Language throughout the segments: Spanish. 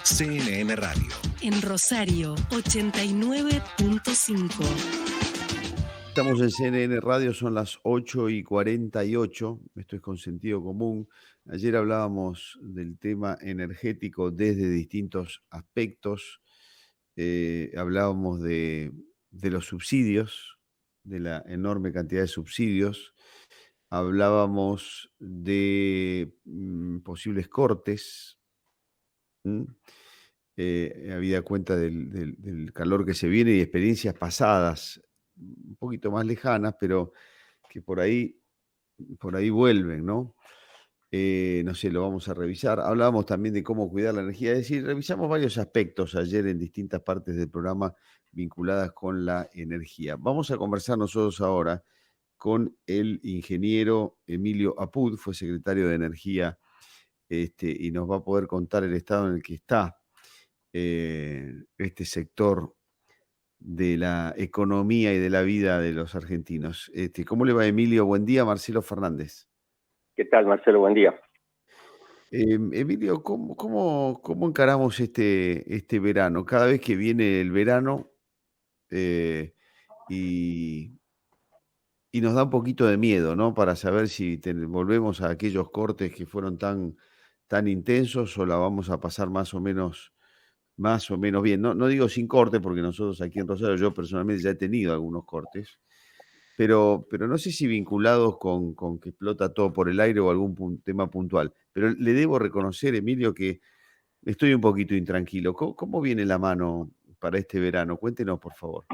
CNN Radio. En Rosario, 89.5. Estamos en CNN Radio, son las 8:48, esto es con sentido común. Ayer hablábamos del tema energético desde distintos aspectos. Hablábamos de los subsidios, de la enorme cantidad de subsidios. Hablábamos de posibles cortes. Habida cuenta del calor que se viene y experiencias pasadas, un poquito más lejanas, pero que por ahí vuelven, ¿no? No sé, lo vamos a revisar. Hablábamos también de cómo cuidar la energía, es decir, revisamos varios aspectos ayer en distintas partes del programa vinculadas con la energía. Vamos a conversar nosotros ahora con el ingeniero Emilio Apud, fue secretario de Energía, y nos va a poder contar el estado en el que está este sector de la economía y de la vida de los argentinos. ¿Cómo le va, Emilio? Buen día, Marcelo Fernández. ¿Qué tal, Marcelo? Buen día. Emilio, ¿cómo encaramos este verano? Cada vez que viene el verano y nos da un poquito de miedo, ¿no? Para saber si volvemos a aquellos cortes que fueron tan intensos o la vamos a pasar más o menos bien. No digo sin corte, porque nosotros aquí en Rosario, yo personalmente ya he tenido algunos cortes, pero no sé si vinculados con que explota todo por el aire o algún tema puntual. Pero le debo reconocer, Emilio, que estoy un poquito intranquilo. ¿Cómo viene la mano para este verano? Cuéntenos, por favor.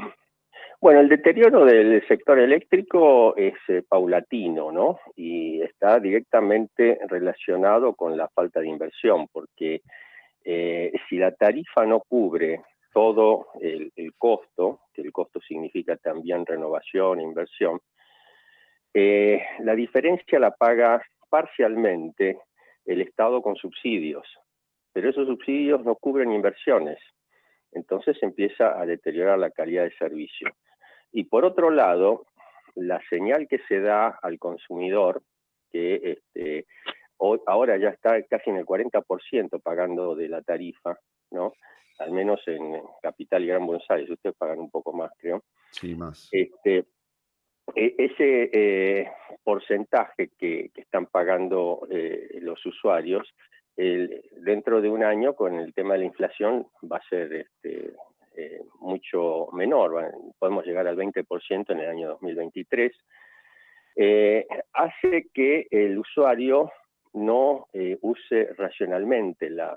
Bueno, el deterioro del sector eléctrico es paulatino, ¿no? Y está directamente relacionado con la falta de inversión, porque si la tarifa no cubre todo el costo, que el costo significa también renovación, inversión, la diferencia la paga parcialmente el Estado con subsidios, pero esos subsidios no cubren inversiones, entonces empieza a deteriorar la calidad del servicio. Y por otro lado, la señal que se da al consumidor, que ahora ya está casi en el 40% pagando de la tarifa, ¿no? Al menos en Capital y Gran Buenos Aires, ustedes pagan un poco más, creo. Sí, más. Ese porcentaje que están pagando los usuarios, dentro de un año con el tema de la inflación va a ser mucho menor, podemos llegar al 20% en el año 2023, hace que el usuario no use racionalmente la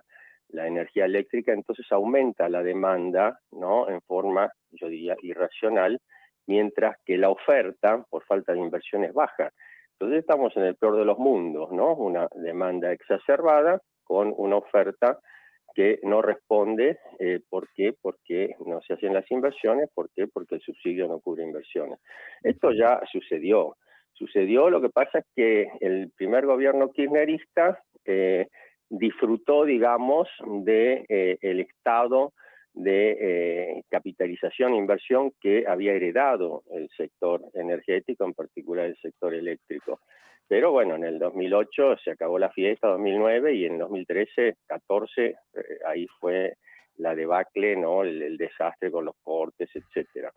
energía eléctrica, entonces aumenta la demanda, ¿no? En forma, yo diría, irracional, mientras que la oferta, por falta de inversiones, baja. Entonces estamos en el peor de los mundos, ¿no? Una demanda exacerbada con una oferta que no responde. ¿Por qué? Porque no se hacen las inversiones. ¿Por qué? Porque el subsidio no cubre inversiones. Esto ya sucedió. Lo que pasa es que el primer gobierno kirchnerista disfrutó, digamos, de el estado de capitalización e inversión que había heredado el sector energético, en particular el sector eléctrico. Pero bueno, en el 2008 se acabó la fiesta, 2009, y en 2013, 14, ahí fue la debacle, ¿no? El desastre con los cortes, etcétera.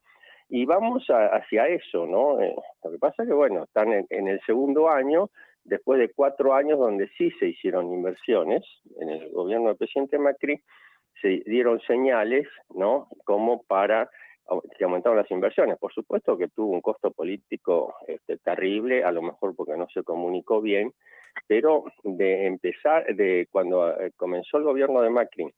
Y vamos hacia eso, ¿no? Lo que pasa es que, bueno, están en el segundo año, después de 4 años donde sí se hicieron inversiones. En el gobierno del presidente Macri se dieron señales, ¿no? Como para que aumentaron las inversiones. Por supuesto que tuvo un costo político terrible, a lo mejor porque no se comunicó bien, pero cuando comenzó el gobierno de Macri,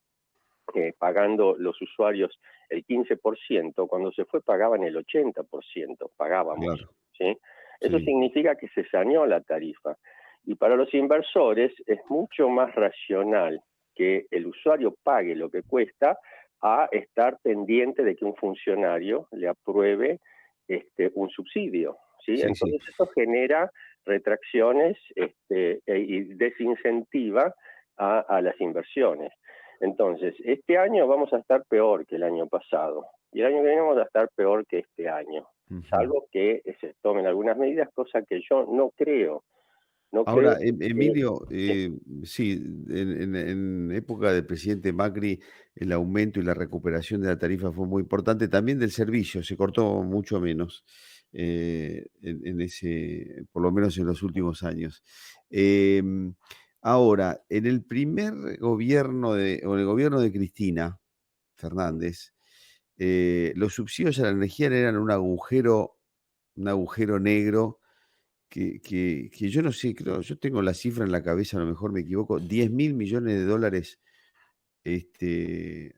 pagando los usuarios el 15%, cuando se fue pagaban el 80%, pagábamos, Claro. ¿sí? Eso significa que se saneó la tarifa. Y para los inversores es mucho más racional que el usuario pague lo que cuesta a estar pendiente de que un funcionario le apruebe un subsidio, ¿sí? Entonces eso genera retracciones y desincentiva a las inversiones. Entonces, este año vamos a estar peor que el año pasado, y el año que viene vamos a estar peor que este año, salvo que se tomen algunas medidas, cosa que yo no creo ¿No Ahora, cree que Emilio, sí? sí, en época del presidente Macri, el aumento y la recuperación de la tarifa fue muy importante, también del servicio, se cortó mucho menos en ese, por lo menos en los últimos años. Em, Ahora, en el primer gobierno o en el gobierno de Cristina Fernández, los subsidios a la energía eran un agujero negro que yo no sé, creo, yo tengo la cifra en la cabeza, a lo mejor me equivoco, 10.000 millones de dólares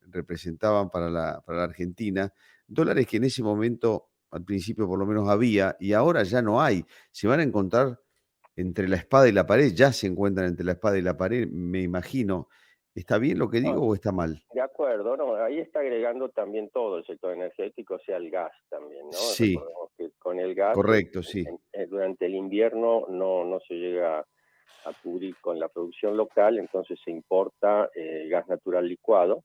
representaban para la Argentina, dólares que en ese momento, al principio por lo menos había, y ahora ya no hay. Se van a encontrar entre la espada y la pared, ya se encuentran entre la espada y la pared, me imagino. ¿Está bien lo que No, digo o está mal? de acuerdo, no, ahí está agregando también todo el sector energético, o sea, el gas también, ¿no? Sí, Recordemos que con el gas correcto, sí. durante el invierno no se llega a cubrir con la producción local, entonces se importa gas natural licuado,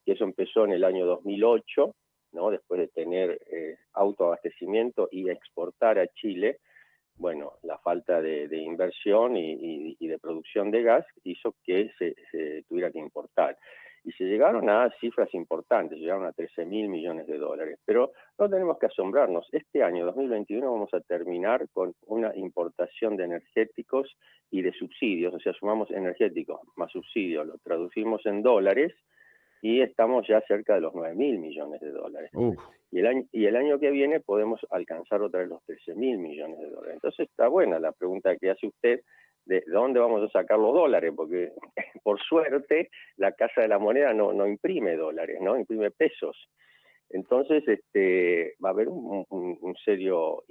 y eso empezó en el año 2008, ¿no? Después de tener autoabastecimiento y exportar a Chile. Bueno, la falta de inversión y de producción de gas hizo que se tuviera que importar. Y se llegaron a cifras importantes, llegaron a 13.000 millones de dólares. Pero no tenemos que asombrarnos. Este año, 2021, vamos a terminar con una importación de energéticos y de subsidios. O sea, sumamos energéticos más subsidios, lo traducimos en dólares y estamos ya cerca de los 9.000 millones de dólares. Uf, Y el año que viene podemos alcanzar otra vez los 13.000 millones de dólares. Entonces está buena la pregunta que hace usted de dónde vamos a sacar los dólares, porque por suerte la Casa de la Moneda no imprime dólares, no imprime pesos. Entonces va a haber un serio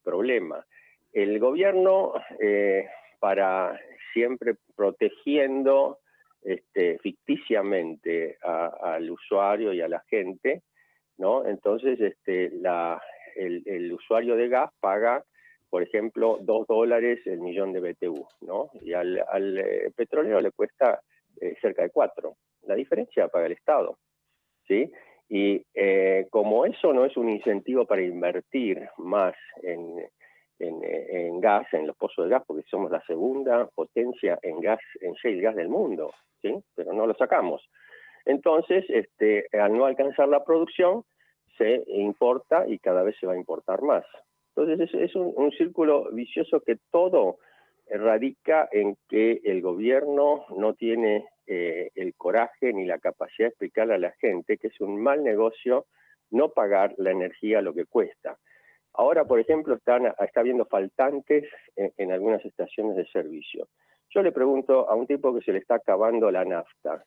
problema. El gobierno, para siempre protegiendo ficticiamente al usuario y a la gente, ¿no? Entonces, el usuario de gas paga, por ejemplo, $2 el millón de BTU, ¿no? Y al petrolero le cuesta cerca de 4. La diferencia paga el Estado, ¿sí? Y como eso no es un incentivo para invertir más en gas, en los pozos de gas, porque somos la segunda potencia en gas, en shale gas del mundo, ¿sí? Pero no lo sacamos. Entonces, al no alcanzar la producción, se importa y cada vez se va a importar más. Entonces, es un círculo vicioso que todo radica en que el gobierno no tiene el coraje ni la capacidad de explicarle a la gente que es un mal negocio no pagar la energía lo que cuesta. Ahora, por ejemplo, está habiendo faltantes en algunas estaciones de servicio. Yo le pregunto a un tipo que se le está acabando la nafta,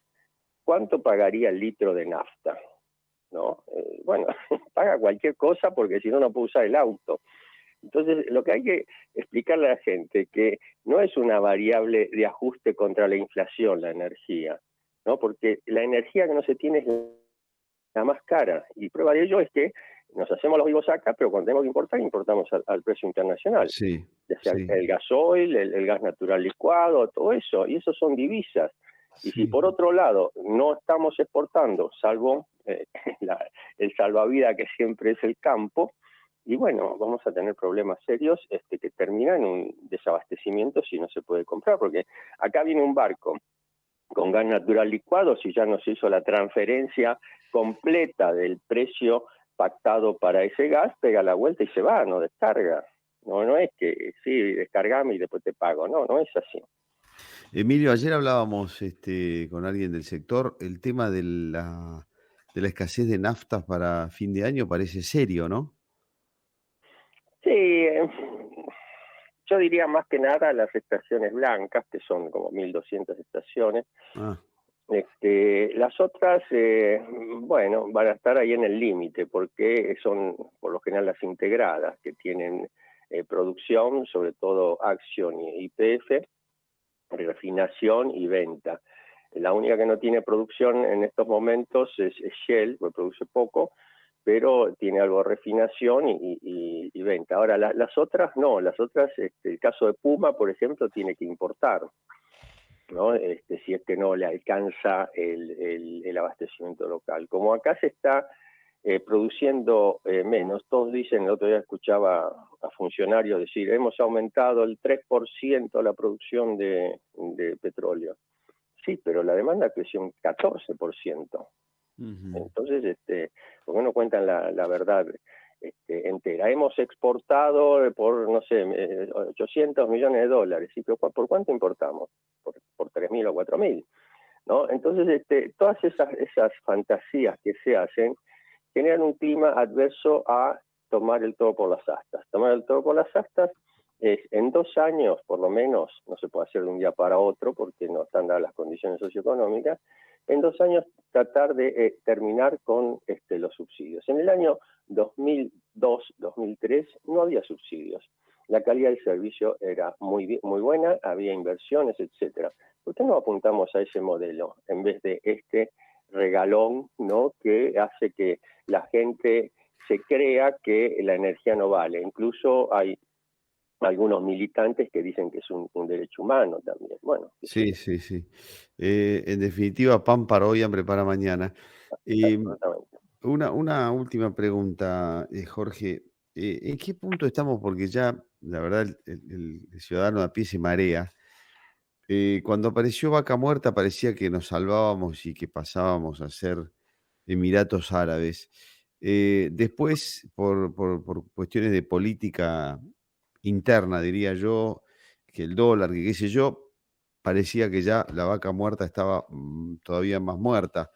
¿cuánto pagaría el litro de nafta? ¿No? Bueno, paga cualquier cosa porque si no, no puede usar el auto. Entonces, lo que hay que explicarle a la gente que no es una variable de ajuste contra la inflación, la energía, ¿no? Porque la energía que no se tiene es la más cara. Y prueba de ello es que nos hacemos los vivos acá, pero cuando tenemos que importar, importamos al precio internacional. sí, Ya sea sí, el gasoil, el gas natural licuado, todo eso. Y eso son divisas. Y si sí. por otro lado no estamos exportando, salvo el salvavidas que siempre es el campo, y bueno, vamos a tener problemas serios que terminan en un desabastecimiento si no se puede comprar, porque acá viene un barco con gas natural licuado, si ya no se hizo la transferencia completa del precio pactado para ese gas, pega la vuelta y se va, no descarga. No es que sí, descargame y después te pago, no es así. Emilio, ayer hablábamos con alguien del sector, el tema de la escasez de naftas para fin de año parece serio, ¿no? Sí, yo diría más que nada las estaciones blancas, que son como 1.200 estaciones. Ah, Las otras, bueno, van a estar ahí en el límite, porque son por lo general las integradas, que tienen producción, sobre todo Action y YPF, refinación y venta. La única que no tiene producción en estos momentos es Shell, que produce poco, pero tiene algo de refinación y venta. Ahora, las otras no, las otras, el caso de Puma, por ejemplo, tiene que importar, ¿no? Si es que no le alcanza el abastecimiento local. Como acá se está produciendo menos. Todos dicen, el otro día escuchaba a funcionarios decir, hemos aumentado el 3% la producción de petróleo. Sí, pero la demanda creció un 14%. Ujú. Entonces, ¿por qué no cuentan la verdad entera? Hemos exportado por, no sé, 800 millones de dólares. ¿Sí? Pero ¿por cuánto importamos? Por 3.000 o 4.000. ¿No? Entonces, todas esas fantasías que se hacen generan un clima adverso a tomar el toro por las astas. Tomar el toro por las astas es, en 2 años, por lo menos, no se puede hacer de un día para otro porque no están dadas las condiciones socioeconómicas, en 2 años tratar de terminar con los subsidios. En el año 2002-2003 no había subsidios. La calidad del servicio era muy buena, había inversiones, etcétera. ¿Por qué no apuntamos a ese modelo en vez de este regalón, ¿no?, que hace que la gente se crea que la energía no vale? Incluso hay algunos militantes que dicen que es un derecho humano también. Bueno, qué sé Sí, yo. sí, sí. En definitiva, pan para hoy, hambre para mañana. Em, Absolutamente. una última pregunta, Jorge. ¿En qué punto estamos? Porque ya, la verdad, el ciudadano de a pie se marea. Cuando apareció Vaca Muerta parecía que nos salvábamos y que pasábamos a ser Emiratos Árabes. Después, por cuestiones de política interna, diría yo, que el dólar, que qué sé yo, parecía que ya la vaca muerta estaba todavía más muerta.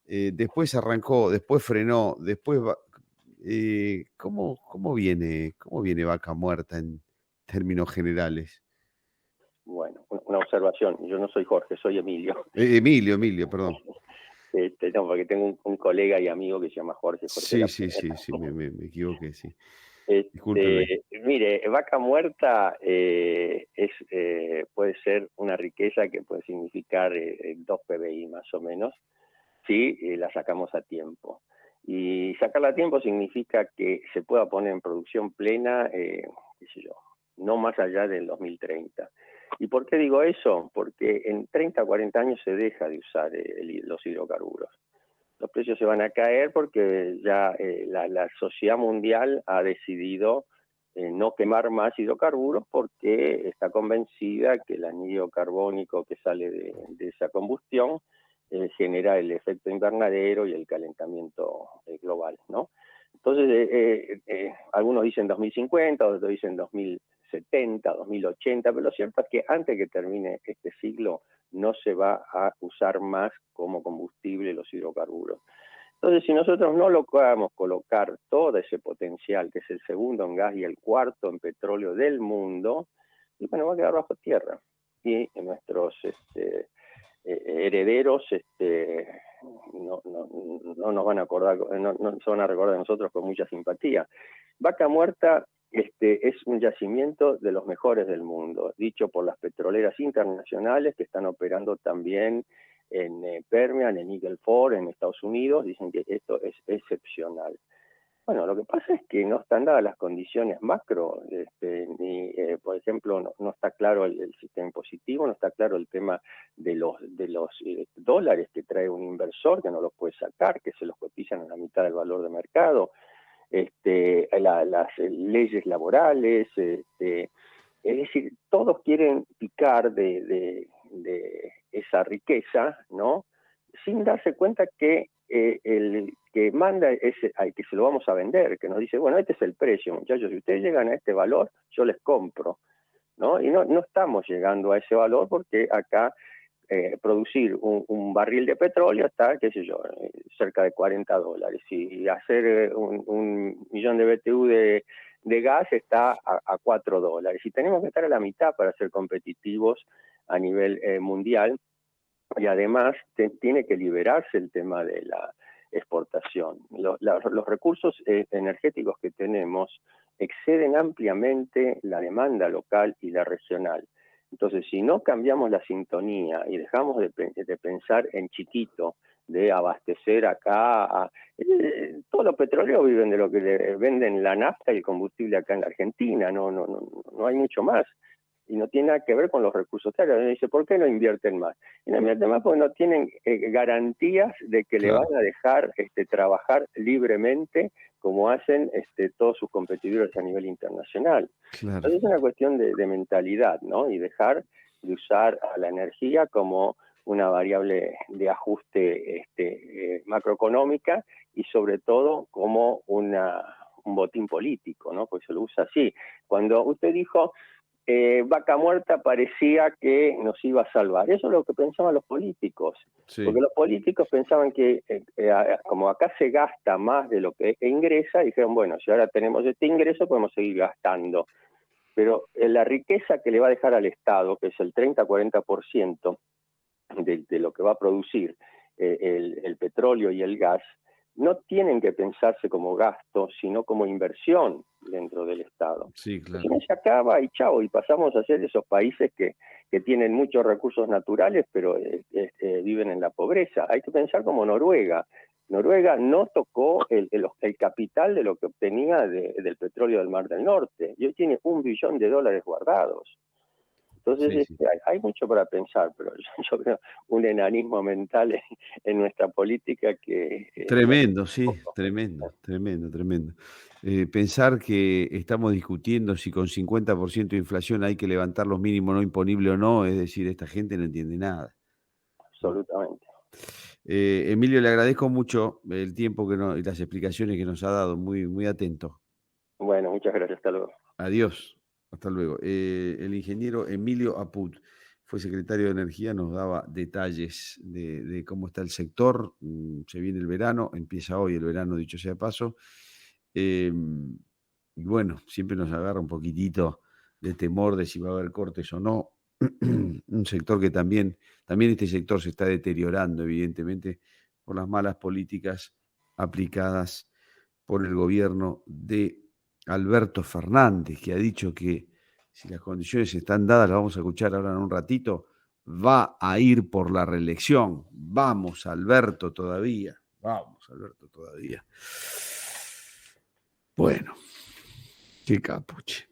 Después arrancó, después frenó, cómo viene vaca muerta en términos generales? Bueno, una observación. Yo no soy Jorge, soy Emilio. Emilio, perdón. No, porque tengo un colega y amigo que se llama Jorge Sí, La sí, Primera. sí, sí, me equivoqué, sí. Discúlpeme. Mire, vaca muerta puede ser una riqueza que puede significar 2 PBI más o menos, si la sacamos a tiempo. Y sacarla a tiempo significa que se pueda poner en producción plena, qué sé yo, no más allá del 2030. ¿Y por qué digo eso? Porque en 30 o 40 años se deja de usar los hidrocarburos. Los precios se van a caer porque ya la sociedad mundial ha decidido no quemar más hidrocarburos porque está convencida que el anhídrido carbónico que sale de esa combustión genera el efecto invernadero y el calentamiento global, ¿no? Entonces, algunos dicen 2050, otros dicen 2070, 2080, pero lo cierto es que antes que termine este siglo no se va a usar más como combustible los hidrocarburos. Entonces, si nosotros no logramos colocar todo ese potencial, que es el segundo en gas y el cuarto en petróleo del mundo, y bueno, va a quedar bajo tierra. Y nuestros herederos no nos van a acordar, no se van a recordar de nosotros con mucha simpatía. Vaca Muerta es un yacimiento de los mejores del mundo, dicho por las petroleras internacionales que están operando también en Permian, en Eagle Ford, en Estados Unidos. Dicen que esto es excepcional. Bueno, lo que pasa es que no están dadas las condiciones macro, por ejemplo, no está claro el sistema impositivo, no está claro el tema de los dólares que trae un inversor, que no los puede sacar, que se los cotizan a la mitad del valor de mercado, las leyes laborales, es decir, todos quieren picar de esa riqueza, ¿no? Sin darse cuenta que el que manda es al que se lo vamos a vender, que nos dice, bueno, este es el precio, muchachos, si ustedes llegan a este valor, yo les compro, ¿no? Y no estamos llegando a ese valor porque acá producir un barril de petróleo está, qué sé yo, cerca de $40. Y hacer un millón de BTU de gas está a $4. Y tenemos que estar a la mitad para ser competitivos a nivel mundial. Y además tiene que liberarse el tema de la exportación. Los recursos energéticos que tenemos exceden ampliamente la demanda local y la regional. Entonces, si no cambiamos la sintonía y dejamos de pensar en chiquito, de abastecer acá, todos los petroleros viven de lo que le venden la nafta y el combustible acá en la Argentina, no hay mucho más. y no tiene nada que ver con los recursos. Claro, uno dice, ¿por qué no invierten más? Y no invierten más porque no tienen garantías de que le Claro, van a dejar trabajar libremente como hacen todos sus competidores a nivel internacional. claro. Entonces es una cuestión de mentalidad, ¿no? Y dejar de usar a la energía como una variable de ajuste macroeconómica y sobre todo como un botín político, ¿no? Pues se lo usa así. Cuando usted dijo vaca muerta parecía que nos iba a salvar, eso es lo que pensaban los políticos, Sí, porque los políticos pensaban que como acá se gasta más de lo que ingresa, dijeron, bueno, si ahora tenemos este ingreso podemos seguir gastando, pero la riqueza que le va a dejar al Estado, que es el 30-40% de lo que va a producir el petróleo y el gas, no tienen que pensarse como gasto, sino como inversión dentro del Estado. sí, Si claro. no se acaba y chao, y pasamos a ser esos países que tienen muchos recursos naturales, pero viven en la pobreza. Hay que pensar como Noruega. Noruega no tocó el capital de lo que obtenía del petróleo del Mar del Norte, y hoy tiene $1 billón guardados. Entonces, Sí, sí. hay mucho para pensar, pero yo veo un enanismo mental en nuestra política que no es Tremendo, sí, poco. tremendo, tremendo, tremendo. Pensar que estamos discutiendo si con 50% de inflación hay que levantar los mínimos no imponibles o no, es decir, esta gente no entiende nada, ¿no? Absolutamente. Emilio, le agradezco mucho el tiempo y las explicaciones que nos ha dado, muy, muy atento. Bueno, muchas gracias. Hasta luego. Adiós, hasta luego. El ingeniero Emilio Apud fue secretario de Energía, nos daba detalles de cómo está el sector. Se viene el verano, empieza hoy el verano, dicho sea de paso. Y bueno, siempre nos agarra un poquitito de temor de si va a haber cortes o no. Un sector que también este sector se está deteriorando, evidentemente, por las malas políticas aplicadas por el gobierno de Alberto Fernández, que ha dicho que si las condiciones están dadas, las vamos a escuchar ahora en un ratito, va a ir por la reelección. Vamos, Alberto, todavía. Vamos, Alberto, todavía. Bueno, qué capuche.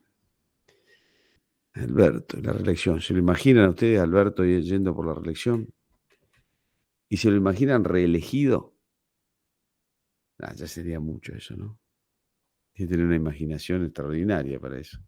Alberto, la reelección. ¿Se lo imaginan ustedes, Alberto, yendo por la reelección? ¿Y se lo imaginan reelegido? Ya sería mucho eso, ¿no? Tiene que tener una imaginación extraordinaria para eso.